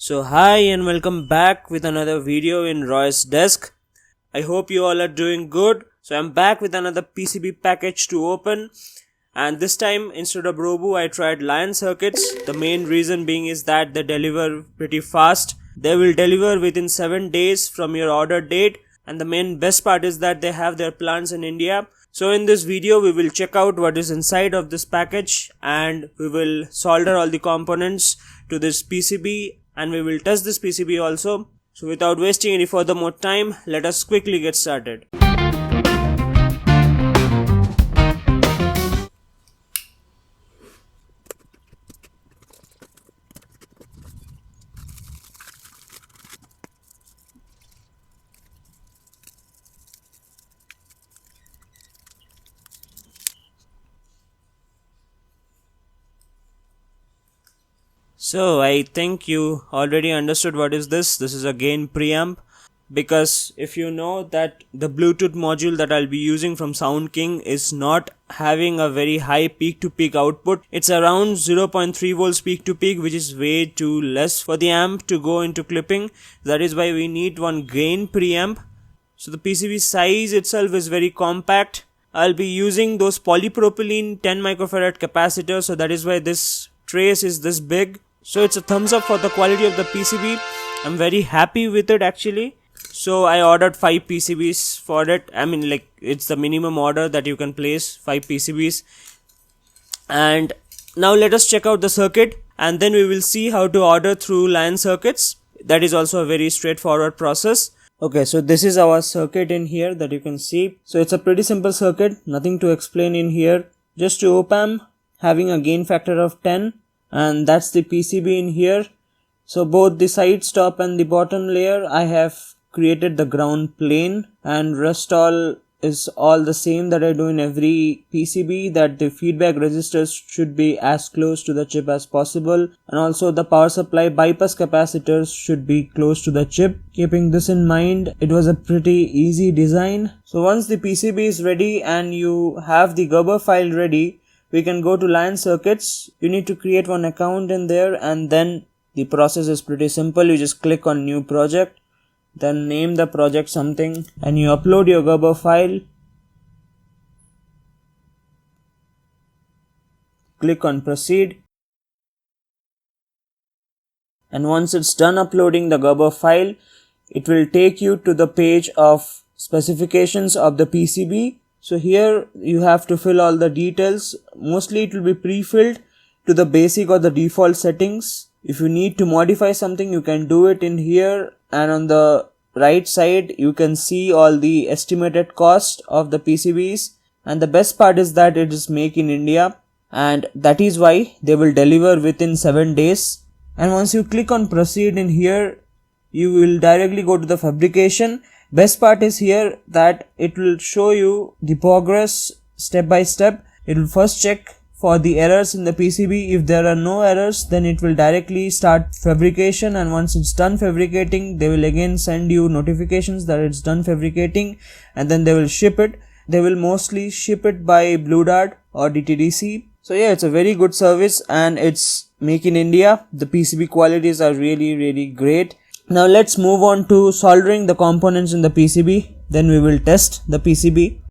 So hi and welcome back with another video in Roy's desk. I hope you all are doing good. So I'm back with another PCB package to open, and this time instead of Robu I tried Lion circuits. The main reason being is that they deliver pretty fast. They will deliver within 7 days from your order date, and the main best part is that they have their plants in India. So in this video we will check out what is inside of this package, and we will solder all the components to this PCB, and we will test this PCB also. So without wasting any further more time, let us quickly get started. So I think you already understood what is this. This is a Gain Preamp, because if you know that the Bluetooth module that I'll be using from SoundKing is not having a very high peak to peak output. It's around 0.3 volts peak to peak, which is way too less for the amp to go into clipping. That is why we need one Gain Preamp. So the PCB size itself is very compact. I'll be using those polypropylene 10 microfarad capacitors, so that is why this trace is this big. So it's a thumbs up for the quality of the PCB. I'm very happy with it actually. So I ordered 5 PCBs for it. I mean, like, it's the minimum order that you can place, 5 PCBs. And now let us check out the circuit, and then we will see how to order through Lion circuits. That is also a very straightforward process. Okay, so this is our circuit in here that you can see. So it's a pretty simple circuit, nothing to explain in here. Just to op-amp having a gain factor of 10. And that's the PCB in here. So both the side stop and the bottom layer I have created the ground plane, and rest all is all the same that I do in every PCB, that the feedback resistors should be as close to the chip as possible, and also the power supply bypass capacitors should be close to the chip. Keeping this in mind, it was a pretty easy design. So once the PCB is ready and you have the Gerber file ready, we can go to Lion circuits. You need to create one account in there, and then the process is pretty simple. You just click on new project, then name the project something, and you upload your Gerber file. Click on proceed, and once it's done uploading the Gerber file, it will take you to the page of specifications of the PCB. So here you have to fill all the details. Mostly it will be pre-filled to the basic or the default settings. If you need to modify something, you can do it in here, and on the right side you can see all the estimated cost of the PCBs. And the best part is that it is made in India, and that is why they will deliver within 7 days. And once you click on proceed in here, you will directly go to the fabrication. Best part is here that it will show you the progress step by step. It will first check for the errors in the PCB. If there are no errors, then it will directly start fabrication, and once it's done fabricating, they will again send you notifications that it's done fabricating, and then they will ship it. They will mostly ship it by Blue Dart or DTDC. So yeah, it's a very good service, and it's make in India. The PCB qualities are really great. Now let's move on to soldering the components in the PCB. Then we will test the PCB.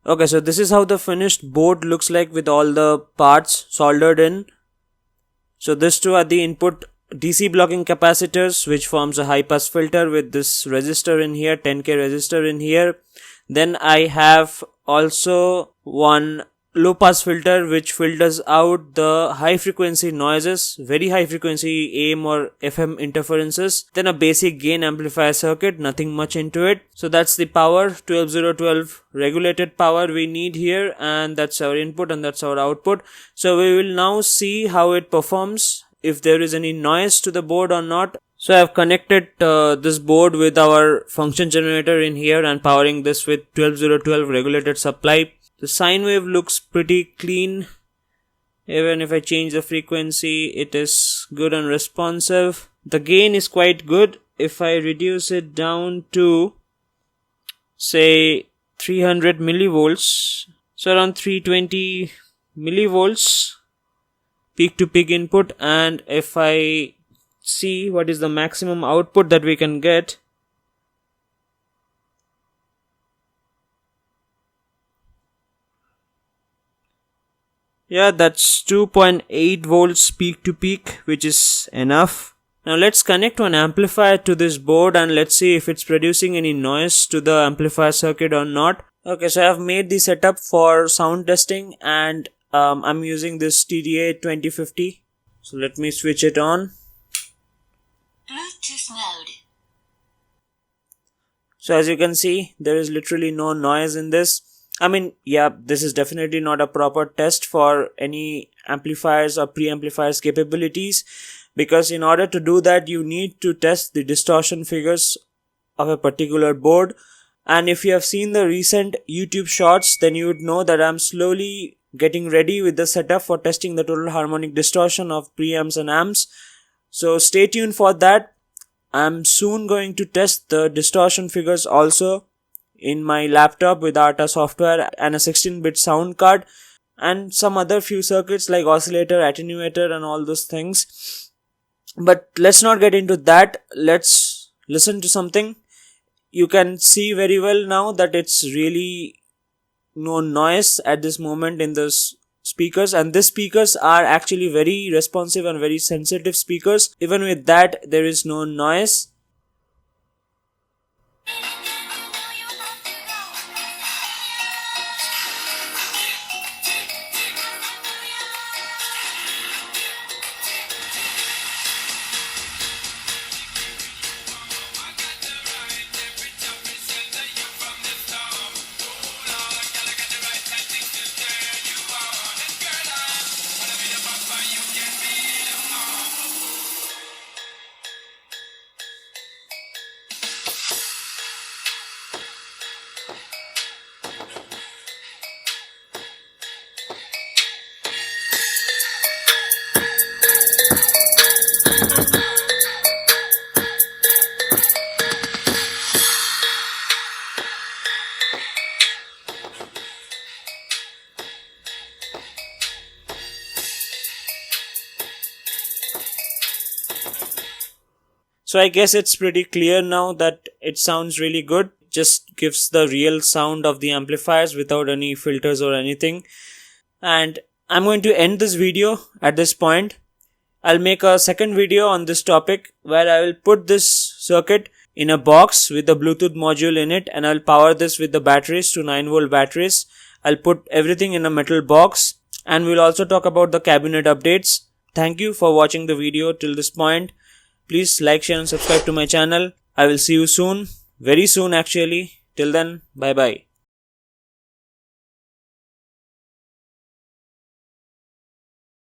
Okay, so this is how the finished board looks like with all the parts soldered in. So these two are the input DC blocking capacitors, which forms a high pass filter with this resistor in here, 10k resistor in here. Then I have also one low pass filter which filters out the high frequency noises, very high frequency AM or FM interferences. Then a basic gain amplifier circuit, nothing much into it. So that's the power, 12012 regulated power we need here, and that's our input and that's our output. So we will now see how it performs, if there is any noise to the board or not. So I have connected this board with our function generator in here and powering this with 12012 regulated supply. The sine wave looks pretty clean. Even if I change the frequency, it is good and responsive. The gain is quite good. If I reduce it down to, say, 300 millivolts, so around 320 millivolts peak to peak input, and if I see what is the maximum output that we can get, yeah, that's 2.8 volts peak to peak, which is enough. Now let's connect one amplifier to this board and let's see if it's producing any noise to the amplifier circuit or not. Okay, so I have made the setup for sound testing, and I'm using this TDA 2050. So let me switch it on. Bluetooth mode. So as you can see, there is literally no noise in this. I mean, yeah, this is definitely not a proper test for any amplifiers or preamplifiers capabilities, because in order to do that, you need to test the distortion figures of a particular board. And if you have seen the recent YouTube shorts, then you would know that I'm slowly getting ready with the setup for testing the total harmonic distortion of preamps and amps. So stay tuned for that. I'm soon going to test the distortion figures also in my laptop with ARTA software and a 16-bit sound card and some other few circuits like oscillator, attenuator and all those things. But let's not get into that. Let's listen to something. You can see very well now that it's really no noise at this moment in those speakers, and these speakers are actually very responsive and very sensitive speakers. Even with that, there is no noise. So I guess it's pretty clear now that it sounds really good. Just gives the real sound of the amplifiers without any filters or anything. And I'm going to end this video at this point. I'll make a second video on this topic where I will put this circuit in a box with the Bluetooth module in it, and I'll power this with the batteries to 9-volt batteries. I'll put everything in a metal box, and we'll also talk about the cabinet updates. Thank you for watching the video till this point. Please like, share and subscribe to my channel. I will see you soon, very soon actually. Till then, bye bye.